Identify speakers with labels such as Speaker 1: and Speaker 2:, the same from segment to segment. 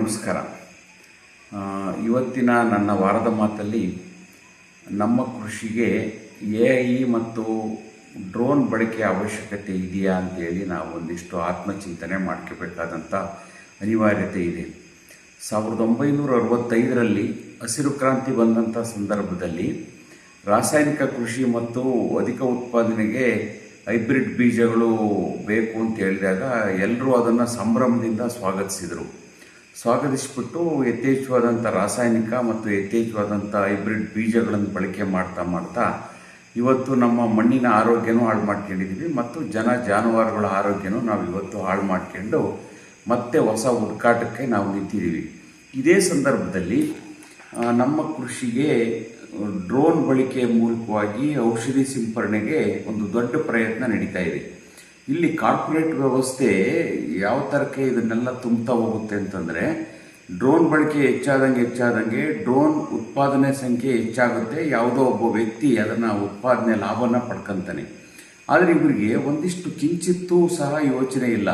Speaker 1: ನಮಸ್ಕಾರ. ಇವತ್ತಿನ ನನ್ನ ವಾರದ ಮಾತಲ್ಲಿ ನಮ್ಮ ಕೃಷಿಗೆ AI ಮತ್ತು ಡ್ರೋನ್ ಬಳಕೆಯ ಅವಶ್ಯಕತೆ ಇದೆಯಾ ಅಂತೇಳಿ ನಾವು ಒಂದಿಷ್ಟು ಆತ್ಮಚಿಂತನೆ ಮಾಡ್ಕೋಬೇಕಾದಂಥ ಅನಿವಾರ್ಯತೆ ಇದೆ. 1965ರಲ್ಲಿ ಹಸಿರು ಕ್ರಾಂತಿ ಬಂದಂಥ ಸಂದರ್ಭದಲ್ಲಿ ರಾಸಾಯನಿಕ ಕೃಷಿ ಮತ್ತು ಅಧಿಕ ಉತ್ಪಾದನೆಗೆ ಹೈಬ್ರಿಡ್ ಬೀಜಗಳು ಬೇಕು ಅಂತ ಹೇಳಿದಾಗ ಎಲ್ಲರೂ ಅದನ್ನು ಸಂಭ್ರಮದಿಂದ ಸ್ವಾಗತಿಸಿಬಿಟ್ಟು ಯಥೇಚ್ಛವಾದಂಥ ರಾಸಾಯನಿಕ ಮತ್ತು ಯಥೇಚ್ಛವಾದಂಥ ಹೈಬ್ರಿಡ್ ಬೀಜಗಳನ್ನು ಬಳಕೆ ಮಾಡ್ತಾ ಇವತ್ತು ನಮ್ಮ ಮಣ್ಣಿನ ಆರೋಗ್ಯನೂ ಹಾಳು ಮಾಡ್ಕೊಂಡಿದ್ದೀವಿ ಮತ್ತು ಜಾನುವಾರುಗಳ ಆರೋಗ್ಯನೂ ನಾವು ಇವತ್ತು ಹಾಳು ಮಾಡ್ಕೊಂಡು ಮತ್ತೆ ಹೊಸ ಹುಡುಕಾಟಕ್ಕೆ ನಾವು ನಿಂತಿದ್ದೀವಿ. ಇದೇ ಸಂದರ್ಭದಲ್ಲಿ ನಮ್ಮ ಕೃಷಿಗೆ ಡ್ರೋನ್ ಬಳಕೆಯ ಮೂಲಕವಾಗಿ ಔಷಧಿ ಸಿಂಪರಣೆಗೆ ಒಂದು ದೊಡ್ಡ ಪ್ರಯತ್ನ ನಡೀತಾ ಇದೆ. ಇಲ್ಲಿ ಕಾರ್ಪೊರೇಟ್ ವ್ಯವಸ್ಥೆ ಯಾವ ಥರಕ್ಕೆ ಇದನ್ನೆಲ್ಲ ತುಂಬ್ತಾ ಹೋಗುತ್ತೆ ಅಂತಂದರೆ, ಡ್ರೋನ್ ಬಳಕೆ ಹೆಚ್ಚಾದಂಗೆ ಡ್ರೋನ್ ಉತ್ಪಾದನೆ ಸಂಖ್ಯೆ ಹೆಚ್ಚಾಗುತ್ತೆ. ಯಾವುದೋ ಒಬ್ಬ ವ್ಯಕ್ತಿ ಅದನ್ನು ಉತ್ಪಾದನೆ ಲಾಭನ ಪಡ್ಕೊತಾನೆ. ಆದರೆ ಇವರಿಗೆ ಒಂದಿಷ್ಟು ಕಿಂಚಿತ್ತೂ ಸಹ ಯೋಚನೆ ಇಲ್ಲ.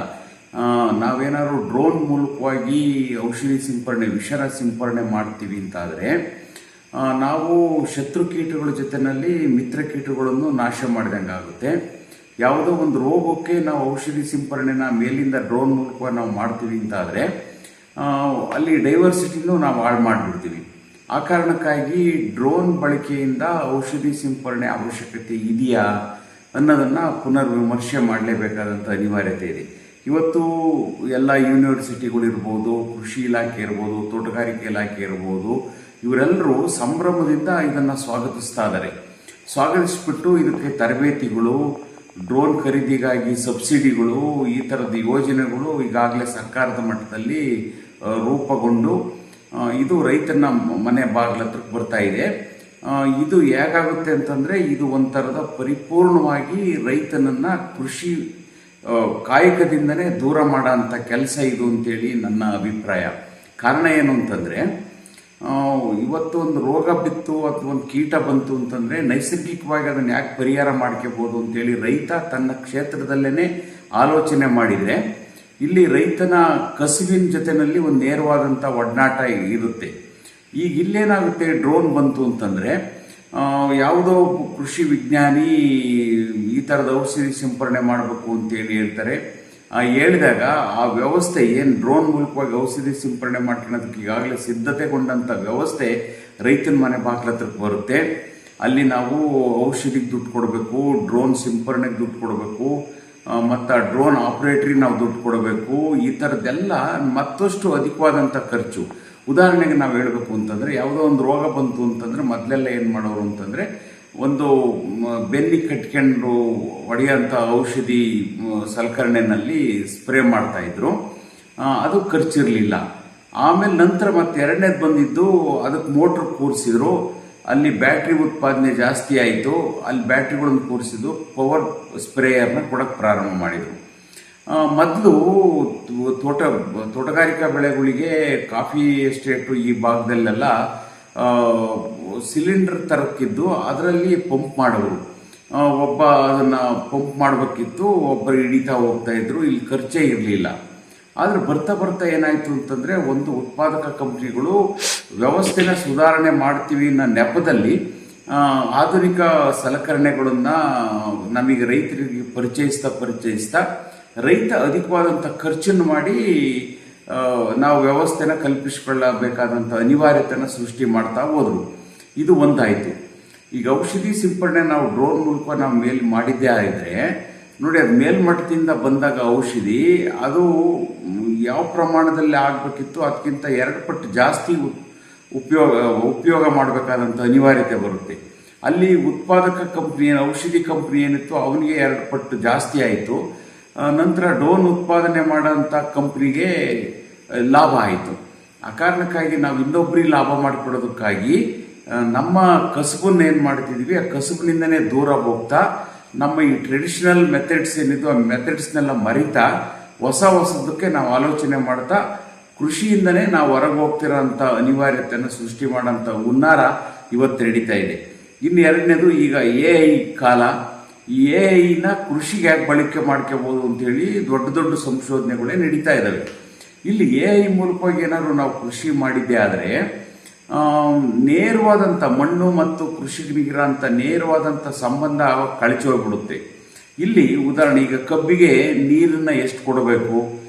Speaker 1: ನಾವೇನಾದ್ರು ಡ್ರೋನ್ ಮೂಲಕವಾಗಿ ಔಷಧಿ ಸಿಂಪರಣೆ, ವಿಷರ ಸಿಂಪರಣೆ ಮಾಡ್ತೀವಿ ಅಂತಾದರೆ ನಾವು ಶತ್ರು ಕೀಟಗಳ ಜೊತೆಯಲ್ಲಿ ಮಿತ್ರ ಕೀಟಗಳನ್ನು ನಾಶ ಮಾಡಿದಂಗೆ ಆಗುತ್ತೆ. ಯಾವುದೋ ಒಂದು ರೋಗಕ್ಕೆ ನಾವು ಔಷಧಿ ಸಿಂಪರಣೆನ ಮೇಲಿಂದ ಡ್ರೋನ್ ಮೂಲಕ ನಾವು ಮಾಡ್ತೀವಿ ಅಂತಾದರೆ ಅಲ್ಲಿ ಡೈವರ್ಸಿಟಿನೂ ನಾವು ಹಾಳು ಮಾಡಿಬಿಡ್ತೀವಿ. ಆ ಕಾರಣಕ್ಕಾಗಿ ಡ್ರೋನ್ ಬಳಕೆಯಿಂದ ಔಷಧಿ ಸಿಂಪರಣೆ ಅವಶ್ಯಕತೆ ಇದೆಯಾ ಅನ್ನೋದನ್ನು ಪುನರ್ವಿಮರ್ಶೆ ಮಾಡಲೇಬೇಕಾದಂಥ ಅನಿವಾರ್ಯತೆ ಇದೆ. ಇವತ್ತು ಎಲ್ಲ ಯೂನಿವರ್ಸಿಟಿಗಳಿರ್ಬೋದು, ಕೃಷಿ ಇಲಾಖೆ ಇರ್ಬೋದು, ತೋಟಗಾರಿಕೆ ಇಲಾಖೆ ಇರ್ಬೋದು, ಇವರೆಲ್ಲರೂ ಸಂಭ್ರಮದಿಂದ ಇದನ್ನು ಸ್ವಾಗತಿಸಿಬಿಟ್ಟು ಇದಕ್ಕೆ ತರಬೇತಿಗಳು, ಡ್ರೋನ್ ಖರೀದಿಗಾಗಿ ಸಬ್ಸಿಡಿಗಳು, ಈ ಥರದ ಯೋಜನೆಗಳು ಈಗಾಗಲೇ ಸರ್ಕಾರದ ಮಟ್ಟದಲ್ಲಿ ರೂಪುಗೊಂಡು ಇದು ರೈತನ ಮನೆ ಬಾಗಿಲತ್ರಕ್ಕೆ ಬರ್ತಾ ಇದೆ. ಇದು ಹೇಗಾಗುತ್ತೆ ಅಂತಂದರೆ, ಇದು ಒಂಥರದ ಪರಿಪೂರ್ಣವಾಗಿ ರೈತನನ್ನು ಕೃಷಿ ಕಾಯಕದಿಂದನೇ ದೂರ ಮಾಡೋ ಅಂಥ ಕೆಲಸ ಇದು ಅಂತೇಳಿ ನನ್ನ ಅಭಿಪ್ರಾಯ. ಕಾರಣ ಏನು ಅಂತಂದರೆ, ಇವತ್ತು ಒಂದು ರೋಗ ಬಿತ್ತು ಅಥವಾ ಒಂದು ಕೀಟ ಬಂತು ಅಂತಂದರೆ ನೈಸರ್ಗಿಕವಾಗಿ ಅದನ್ನು ಯಾಕೆ ಪರಿಹಾರ ಮಾಡ್ಕೋಬೋದು ಅಂತೇಳಿ ರೈತ ತನ್ನ ಕ್ಷೇತ್ರದಲ್ಲೇ ಆಲೋಚನೆ ಮಾಡಿದರೆ, ಇಲ್ಲಿ ರೈತನ ಕಸುವಿನ ಜೊತೆಯಲ್ಲಿ ಒಂದು ನೇರವಾದಂಥ ಒಡನಾಟ ಇರುತ್ತೆ. ಈಗ ಇಲ್ಲೇನಾಗುತ್ತೆ, ಡ್ರೋನ್ ಬಂತು ಅಂತಂದರೆ ಯಾವುದೋ ಕೃಷಿ ವಿಜ್ಞಾನಿ ಈ ಥರದ ಔಷಧಿ ಸಿಂಪರಣೆ ಮಾಡಬೇಕು ಅಂತೇಳಿ ಹೇಳ್ತಾರೆ. ಹೇಳಿದಾಗ ಆ ವ್ಯವಸ್ಥೆ ಏನು ಡ್ರೋನ್ ಮೂಲಕವಾಗಿ ಔಷಧಿ ಸಿಂಪರಣೆ ಮಾಡ್ಕೊಳ್ಳೋದಕ್ಕೆ ಈಗಾಗಲೇ ಸಿದ್ಧತೆಗೊಂಡಂಥ ವ್ಯವಸ್ಥೆ ರೈತನ ಮನೆ ಬಾಗಿಲತ್ರಕ್ಕೆ ಬರುತ್ತೆ. ಅಲ್ಲಿ ನಾವು ಔಷಧಿಗೆ ದುಡ್ಡು ಕೊಡಬೇಕು, ಡ್ರೋನ್ ಸಿಂಪರಣೆಗೆ ದುಡ್ಡು ಕೊಡಬೇಕು, ಮತ್ತು ಡ್ರೋನ್ ಆಪ್ರೇಟ್ರಿಗೆ ನಾವು ದುಡ್ಡು ಕೊಡಬೇಕು. ಈ ಥರದ್ದೆಲ್ಲ ಮತ್ತಷ್ಟು ಅಧಿಕವಾದಂಥ ಖರ್ಚು. ಉದಾಹರಣೆಗೆ ನಾವು ಹೇಳಬೇಕು ಅಂತಂದರೆ, ಯಾವುದೋ ಒಂದು ರೋಗ ಬಂತು ಅಂತಂದರೆ ಮೊದಲೆಲ್ಲ ಏನು ಮಾಡೋರು ಅಂತಂದರೆ, ಒಂದು ಬೆನ್ನಿಗೆ ಕಟ್ಕೊಂಡು ಹೊಡೆಯೋಂಥ ಔಷಧಿ ಸಲಕರಣೆಯಲ್ಲಿ ಸ್ಪ್ರೇ ಮಾಡ್ತಾಯಿದ್ರು. ಅದು ಖರ್ಚಿರಲಿಲ್ಲ. ಆಮೇಲೆ ನಂತರ ಮತ್ತೆ ಎರಡನೇದು ಬಂದಿದ್ದು, ಅದಕ್ಕೆ ಮೋಟ್ರ್ ಕೂರಿಸಿದ್ರು. ಅಲ್ಲಿ ಬ್ಯಾಟ್ರಿ ಉತ್ಪಾದನೆ ಜಾಸ್ತಿ ಆಯಿತು. ಅಲ್ಲಿ ಬ್ಯಾಟ್ರಿಗಳನ್ನು ಕೂರಿಸಿದ್ದು ಪವರ್ ಸ್ಪ್ರೇಯರ್ನ ಕೊಡೋಕ್ಕೆ ಪ್ರಾರಂಭ ಮಾಡಿದರು. ಮೊದಲು ತೋಟಗಾರಿಕಾ ಬೆಳೆಗಳಿಗೆ, ಕಾಫಿ ಎಸ್ಟೇಟು ಈ ಭಾಗದಲ್ಲೆಲ್ಲ ಸಿಲಿಂಡರ್ ತರಕ್ಕಿದ್ದು ಅದರಲ್ಲಿ ಪಂಪ್ ಮಾಡೋರು. ಒಬ್ಬ ಅದನ್ನು ಪಂಪ್ ಮಾಡಬೇಕಿತ್ತು, ಒಬ್ಬರು ಹಿಡಿತಾ ಹೋಗ್ತಾಯಿದ್ರು. ಇಲ್ಲಿ ಖರ್ಚೇ ಇರಲಿಲ್ಲ. ಆದರೆ ಬರ್ತಾ ಏನಾಯಿತು ಅಂತಂದರೆ, ಒಂದು ಉತ್ಪಾದಕ ಕಂಪ್ನಿಗಳು ವ್ಯವಸ್ಥೆನ ಸುಧಾರಣೆ ಮಾಡ್ತೀವಿ ಅನ್ನೋ ನೆಪದಲ್ಲಿ ಆಧುನಿಕ ಸಲಕರಣೆಗಳನ್ನು ನಮಗೆ ರೈತರಿಗೆ ಪರಿಚಯಿಸ್ತಾ ರೈತ ಅಧಿಕವಾದಂಥ ಖರ್ಚನ್ನು ಮಾಡಿ ನಾವು ವ್ಯವಸ್ಥೆನ ಕಲ್ಪಿಸಿಕೊಳ್ಳಬೇಕಾದಂಥ ಅನಿವಾರ್ಯತೆನ ಸೃಷ್ಟಿ ಮಾಡ್ತಾ ಹೋದರು. ಇದು ಒಂದಾಯಿತು. ಈಗ ಔಷಧಿ ಸಿಂಪರಣೆ ನಾವು ಡ್ರೋನ್ ಮೂಲಕ ನಾವು ಮಾಡಿದ್ದೇ ಆಗಿದ್ರೆ ನೋಡಿ, ಅದು ಮೇಲ್ಮಟ್ಟದಿಂದ ಬಂದಾಗ ಔಷಧಿ ಅದು ಯಾವ ಪ್ರಮಾಣದಲ್ಲಿ ಆಗಬೇಕಿತ್ತು ಅದಕ್ಕಿಂತ 2 ಪಟ್ಟು ಜಾಸ್ತಿ ಉಪಯೋಗ ಮಾಡಬೇಕಾದಂಥ ಅನಿವಾರ್ಯತೆ ಬರುತ್ತೆ. ಅಲ್ಲಿ ಉತ್ಪಾದಕ ಕಂಪ್ನಿ, ಔಷಧಿ ಕಂಪ್ನಿ ಏನಿತ್ತು ಅವನಿಗೆ 2 ಪಟ್ಟು ಜಾಸ್ತಿ ಆಯಿತು. ನಂತರ ಡ್ರೋನ್ ಉತ್ಪಾದನೆ ಮಾಡೋಂಥ ಕಂಪ್ನಿಗೆ ಲಾಭ ಆಯಿತು. ಆ ಕಾರಣಕ್ಕಾಗಿ ನಾವು ಇನ್ನೊಬ್ಬರಿಗೆ ಲಾಭ ಮಾಡಿಕೊಡೋದಕ್ಕಾಗಿ ನಮ್ಮ ಕಸುಬನ್ನು ಏನು ಮಾಡ್ತಿದ್ವಿ, ಆ ಕಸುಬಿನಿಂದನೇ ದೂರ ಹೋಗ್ತಾ ನಮ್ಮ ಈ ಟ್ರೆಡಿಷನಲ್ ಮೆಥಡ್ಸ್ ಏನಿತ್ತು ಆ ಮೆಥಡ್ಸ್ನೆಲ್ಲ ಮರಿತಾ ಹೊಸದಕ್ಕೆ ನಾವು ಆಲೋಚನೆ ಮಾಡ್ತಾ ಕೃಷಿಯಿಂದನೇ ನಾವು ಹೊರಗೆ ಹೋಗ್ತಿರೋಂಥ ಅನಿವಾರ್ಯತೆಯನ್ನು ಸೃಷ್ಟಿ ಮಾಡೋಂಥ ಹುನ್ನಾರ ಇವತ್ತು ನಡೀತಾ ಇದೆ. ಇನ್ನು ಎರಡನೇದು, ಈಗ AI ಕಾಲ. ಈ AI ನ ಕೃಷಿಗೆ ಯಾಕೆ ಬಳಕೆ ಮಾಡ್ಕೋಬೋದು ಅಂತೇಳಿ ದೊಡ್ಡ ಸಂಶೋಧನೆಗಳೇ ನಡೀತಾ ಇದ್ದಾವೆ. ಇಲ್ಲಿ AI ಮೂಲಕವಾಗಿ ಏನಾದ್ರು ನಾವು ಕೃಷಿ ಮಾಡಿದ್ದೆ ಆದರೆ ನೇರವಾದಂಥ ಮಣ್ಣು ಮತ್ತು ಕೃಷಿಕರಿಗಿರೋಂಥ ನೇರವಾದಂಥ ಸಂಬಂಧ ಕಳಚಿ ಹೋಗ್ಬಿಡುತ್ತೆ. ಇಲ್ಲಿ ಉದಾಹರಣೆ, ಈಗ ಕಬ್ಬಿಗೆ ನೀರನ್ನು ಎಷ್ಟು ಕೊಡಬೇಕು,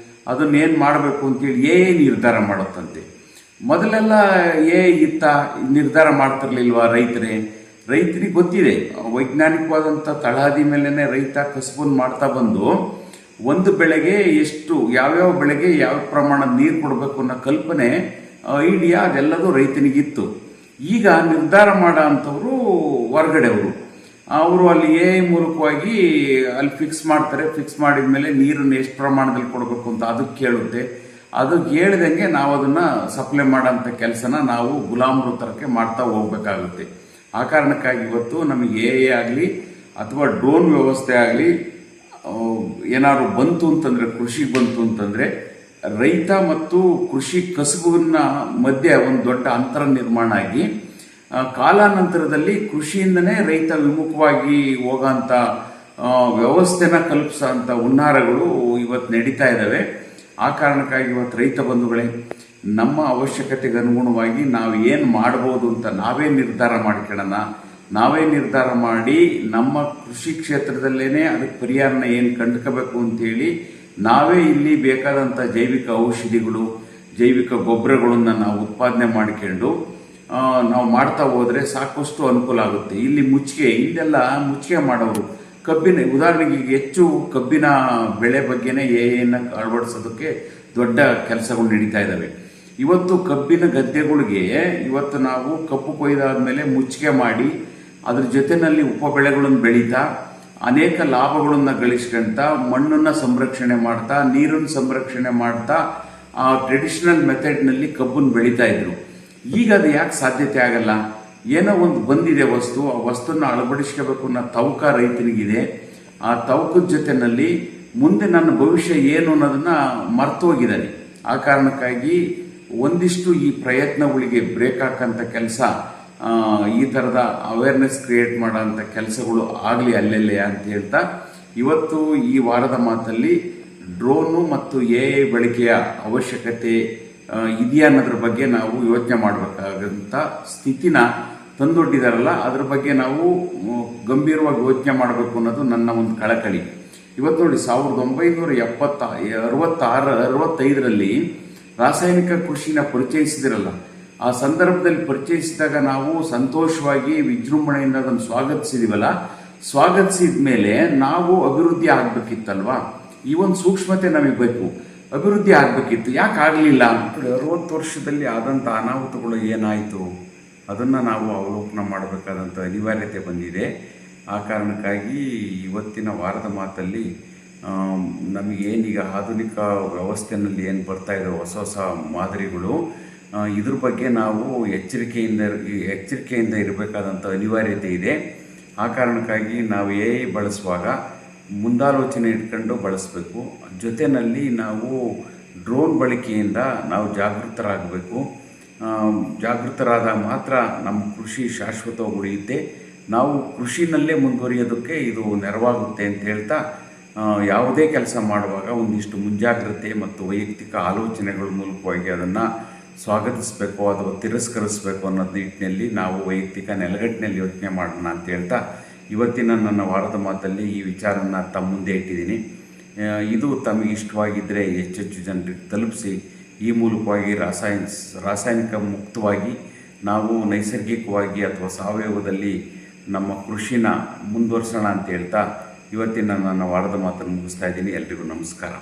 Speaker 1: ಅದನ್ನೇನು ಮಾಡಬೇಕು ಅಂತೇಳಿ AI ನಿರ್ಧಾರ ಮಾಡುತ್ತಂತೆ. ಮೊದಲೆಲ್ಲ AI ನಿರ್ಧಾರ ಮಾಡ್ತಿರ್ಲಿಲ್ವಾ ರೈತರಿಗೆ ಗೊತ್ತಿದೆ. ವೈಜ್ಞಾನಿಕವಾದಂಥ ತಳಹದಿ ಮೇಲೇ ರೈತ ಕಸಬನ್ನು ಮಾಡ್ತಾ ಬಂದು ಒಂದು ಬೆಳೆಗೆ ಎಷ್ಟು, ಯಾವ್ಯಾವ ಬೆಳೆಗೆ ಯಾವ ಪ್ರಮಾಣದ ನೀರು ಕೊಡಬೇಕು ಅನ್ನೋ ಕಲ್ಪನೆ, ಐಡಿಯಾ ಅದೆಲ್ಲದೂ ರೈತನಿಗಿತ್ತು. ಈಗ ನಿರ್ಧಾರ ಮಾಡೋ ಅಂಥವರು ಹೊರಗಡೆಯವರು, ಅವರು ಅಲ್ಲಿ AI ಮೂಲಕವಾಗಿ ಅಲ್ಲಿ ಫಿಕ್ಸ್ ಮಾಡ್ತಾರೆ. ಫಿಕ್ಸ್ ಮಾಡಿದ ಮೇಲೆ ನೀರನ್ನು ಎಷ್ಟು ಪ್ರಮಾಣದಲ್ಲಿ ಕೊಡಬೇಕು ಅಂತ ಅದಕ್ಕೆ ಕೇಳುತ್ತೆ. ಅದಕ್ಕೆ ಹೇಳಿದಂಗೆ ನಾವು ಅದನ್ನು ಸಪ್ಲೈ ಮಾಡೋಂಥ ಕೆಲಸನ ನಾವು ಗುಲಾಮರು ತರಕ್ಕೆ ಮಾಡ್ತಾ ಹೋಗ್ಬೇಕಾಗುತ್ತೆ. ಆ ಕಾರಣಕ್ಕಾಗಿ ಇವತ್ತು ನಮಗೆ AI ಆಗಲಿ ಅಥವಾ ಡ್ರೋನ್ ವ್ಯವಸ್ಥೆ ಆಗಲಿ ಏನಾದ್ರು ಬಂತು ಅಂತಂದರೆ, ಕೃಷಿಗೆ ಬಂತು ಅಂತಂದರೆ ರೈತ ಮತ್ತು ಕೃಷಿ ಕಸುಬಿನ ಮಧ್ಯೆ ಒಂದು ದೊಡ್ಡ ಅಂತರ ನಿರ್ಮಾಣ ಆಗಿ ಕಾಲಾನಂತರದಲ್ಲಿ ಕೃಷಿಯಿಂದನೇ ರೈತ ವಿಮುಖವಾಗಿ ಹೋಗೋಂಥ ವ್ಯವಸ್ಥೆನ ಕಲ್ಪಿಸೋಂಥ ಹುನ್ನಾರಗಳು ಇವತ್ತು ನಡೀತಾ ಇದ್ದಾವೆ. ಆ ಕಾರಣಕ್ಕಾಗಿ ಇವತ್ತು ರೈತ ಬಂಧುಗಳೇ, ನಮ್ಮ ಅವಶ್ಯಕತೆಗೆ ಅನುಗುಣವಾಗಿ ನಾವು ಏನು ಮಾಡ್ಬೋದು ಅಂತ ನಾವೇ ನಿರ್ಧಾರ ಮಾಡ್ಕೊಳ್ಳೋಣ. ನಾವೇ ನಿರ್ಧಾರ ಮಾಡಿ ನಮ್ಮ ಕೃಷಿ ಕ್ಷೇತ್ರದಲ್ಲೇ ಅದಕ್ಕೆ ಪರಿಹಾರನ ಏನು ಕಂಡುಕೋಬೇಕು ಅಂತೇಳಿ ನಾವೇ ಇಲ್ಲಿ ಬೇಕಾದಂಥ ಜೈವಿಕ ಔಷಧಿಗಳು, ಜೈವಿಕ ಗೊಬ್ಬರಗಳನ್ನು ನಾವು ಉತ್ಪಾದನೆ ಮಾಡಿಕೊಂಡು ನಾವು ಮಾಡ್ತಾ ಹೋದರೆ ಸಾಕಷ್ಟು ಅನುಕೂಲ ಆಗುತ್ತೆ. ಇಲ್ಲಿ ಇಲ್ಲೆಲ್ಲ ಮುಚ್ಚಿಗೆ ಮಾಡೋರು ಕಬ್ಬಿನ, ಉದಾಹರಣೆಗೆ ಈಗ ಹೆಚ್ಚು ಕಬ್ಬಿನ ಬೆಳೆ ಬಗ್ಗೆನೇ AI ಅಳವಡಿಸೋದಕ್ಕೆ ದೊಡ್ಡ ಕೆಲಸಗಳು ನಡೀತಾ ಇದ್ದಾವೆ. ಇವತ್ತು ಕಬ್ಬಿನ ಗದ್ದೆಗಳಿಗೆ ಇವತ್ತು ನಾವು ಕಬ್ಬು ಕೊಯ್ದಾದ್ಮೇಲೆ ಮುಚ್ಚಿಗೆ ಮಾಡಿ ಅದ್ರ ಜೊತೆಯಲ್ಲಿ ಉಪಬೆಳೆಗಳನ್ನು ಬೆಳೀತಾ ಅನೇಕ ಲಾಭಗಳನ್ನು ಗಳಿಸ್ಕೊಂತ ಮಣ್ಣನ್ನು ಸಂರಕ್ಷಣೆ ಮಾಡ್ತಾ ನೀರನ್ನು ಸಂರಕ್ಷಣೆ ಮಾಡ್ತಾ ಆ ಟ್ರೆಡಿಷನಲ್ ಮೆಥಡ್ನಲ್ಲಿ ಕಬ್ಬನ್ನು ಬೆಳೀತಾ ಇದ್ರು. ಈಗ ಅದು ಯಾಕೆ ಸಾಧ್ಯತೆ ಆಗಲ್ಲ? ಏನೋ ಒಂದು ಬಂದಿದೆ ವಸ್ತು, ಆ ವಸ್ತುನ ಅಳವಡಿಸ್ಕೋಬೇಕು ಅನ್ನೋ ತವಕ ರೈತನಿಗಿದೆ. ಆ ತವಕದ ಜೊತೆಯಲ್ಲಿ ಮುಂದೆ ನನ್ನ ಭವಿಷ್ಯ ಏನು ಅನ್ನೋದನ್ನ ಮರ್ತು ಹೋಗಿದ್ದಾನೆ. ಆ ಕಾರಣಕ್ಕಾಗಿ ಒಂದಿಷ್ಟು ಈ ಪ್ರಯತ್ನಗಳಿಗೆ ಬ್ರೇಕ್ ಹಾಕೋಂಥ ಕೆಲಸ, ಈ ಥರದ ಅವೇರ್ನೆಸ್ ಕ್ರಿಯೇಟ್ ಮಾಡೋಂಥ ಕೆಲಸಗಳು ಆಗಲಿ ಅಲ್ಲೆಲ್ಲೇ ಅಂತ ಹೇಳ್ತಾ, ಇವತ್ತು ಈ ವಾರದ ಮಾತಲ್ಲಿ ಡ್ರೋನು ಮತ್ತು AI ಬಳಕೆಯ ಅವಶ್ಯಕತೆ ಇದೆಯಾ ಅನ್ನೋದ್ರ ಬಗ್ಗೆ ನಾವು ಯೋಚನೆ ಮಾಡಬೇಕಾದಂಥ ಸ್ಥಿತಿನ ತಂದೊಡ್ಡಿದಾರಲ್ಲ, ಅದ್ರ ಬಗ್ಗೆ ನಾವು ಗಂಭೀರವಾಗಿ ಯೋಚನೆ ಮಾಡಬೇಕು ಅನ್ನೋದು ನನ್ನ ಒಂದು ಕಳಕಳಿ. ಇವತ್ತು ನೋಡಿ, 1965ರಲ್ಲಿ ರಾಸಾಯನಿಕ ಕೃಷಿನ ಪರಿಚಯಿಸಿದಿರಲ್ಲ, ಆ ಸಂದರ್ಭದಲ್ಲಿ ಪರಿಚಯಿಸಿದಾಗ ನಾವು ಸಂತೋಷವಾಗಿ ವಿಜೃಂಭಣೆಯಿಂದ ಅದನ್ನು ಸ್ವಾಗತಿಸಿದಿವಲ್ಲ. ಸ್ವಾಗತಿಸಿದ ಮೇಲೆ ನಾವು ಅಭಿವೃದ್ಧಿ ಆಗಬೇಕಿತ್ತಲ್ವಾ? ಈ ಒಂದು ಸೂಕ್ಷ್ಮತೆ ನಮಗೆ ಬೇಕು, ಅಭಿವೃದ್ಧಿ ಆಗಬೇಕಿತ್ತು. ಯಾಕೆ ಆಗಲಿಲ್ಲ? 60 ವರ್ಷದಲ್ಲಿ ಆದಂಥ ಅನಾಹುತಗಳು ಏನಾಯಿತು ಅದನ್ನು ನಾವು ಅವಲೋಕನ ಮಾಡಬೇಕಾದಂಥ ಅನಿವಾರ್ಯತೆ ಬಂದಿದೆ. ಆ ಕಾರಣಕ್ಕಾಗಿ ಇವತ್ತಿನ ವಾರದ ಮಾತಲ್ಲಿ ನಮಗೇನೀಗ ಆಧುನಿಕ ವ್ಯವಸ್ಥೆಯಲ್ಲಿ ಏನು ಬರ್ತಾ ಇದೆ ಹೊಸ ಹೊಸ ಮಾದರಿಗಳು, ಇದ್ರ ಬಗ್ಗೆ ನಾವು ಎಚ್ಚರಿಕೆಯಿಂದ ಇರಬೇಕಾದಂಥ ಅನಿವಾರ್ಯತೆ ಇದೆ. ಆ ಕಾರಣಕ್ಕಾಗಿ ನಾವು AI ಬಳಸುವಾಗ ಮುಂದಾಲೋಚನೆ ಇಟ್ಕೊಂಡು ಬಳಸಬೇಕು. ಜೊತೆಯಲ್ಲಿ ನಾವು ಡ್ರೋನ್ ಬಳಕೆಯಿಂದ ನಾವು ಜಾಗೃತರಾಗಬೇಕು. ಜಾಗೃತರಾದಾಗ ಮಾತ್ರ ನಮ್ಮ ಕೃಷಿ ಶಾಶ್ವತವಾಗಿ ಉಳಿಯುತ್ತೆ. ನಾವು ಕೃಷಿನಲ್ಲೇ ಮುಂದುವರಿಯೋದಕ್ಕೆ ಇದು ನೆರವಾಗುತ್ತೆ ಅಂತ ಹೇಳ್ತಾ, ಯಾವುದೇ ಕೆಲಸ ಮಾಡುವಾಗ ಒಂದಿಷ್ಟು ಮುಂಜಾಗ್ರತೆ ಮತ್ತು ವೈಯಕ್ತಿಕ ಆಲೋಚನೆಗಳ ಮೂಲಕವಾಗಿ ಅದನ್ನು ಸ್ವಾಗತಿಸಬೇಕು ಅಥವಾ ತಿರಸ್ಕರಿಸಬೇಕು ಅನ್ನೋದು ನಿಟ್ಟಿನಲ್ಲಿ ನಾವು ವೈಯಕ್ತಿಕ ನೆಲಗಟ್ಟಿನಲ್ಲಿ ಯೋಚನೆ ಮಾಡೋಣ ಅಂತ ಹೇಳ್ತಾ, ಇವತ್ತಿನ ನನ್ನ ವಾರದ ಮಾತಲ್ಲಿ ಈ ವಿಚಾರನ ತಮ್ಮ ಮುಂದೆ ಇಟ್ಟಿದ್ದೀನಿ. ಇದು ತಮಗೆ ಇಷ್ಟವಾಗಿದ್ದರೆ ಹೆಚ್ಚೆಚ್ಚು ಜನರಿಗೆ ತಲುಪಿಸಿ ಈ ಮೂಲಕವಾಗಿ ರಾಸಾಯನಿಕ ಮುಕ್ತವಾಗಿ ನಾವು ನೈಸರ್ಗಿಕವಾಗಿ ಅಥವಾ ಸಾವಯವದಲ್ಲಿ ನಮ್ಮ ಕೃಷಿನ ಮುಂದುವರ್ಸೋಣ ಅಂತ ಹೇಳ್ತಾ ಇವತ್ತಿನ ನನ್ನ ವಾರದ ಮಾತನ್ನು ಮುಗಿಸ್ತಾ ಇದ್ದೀನಿ. ಎಲ್ರಿಗೂ ನಮಸ್ಕಾರ.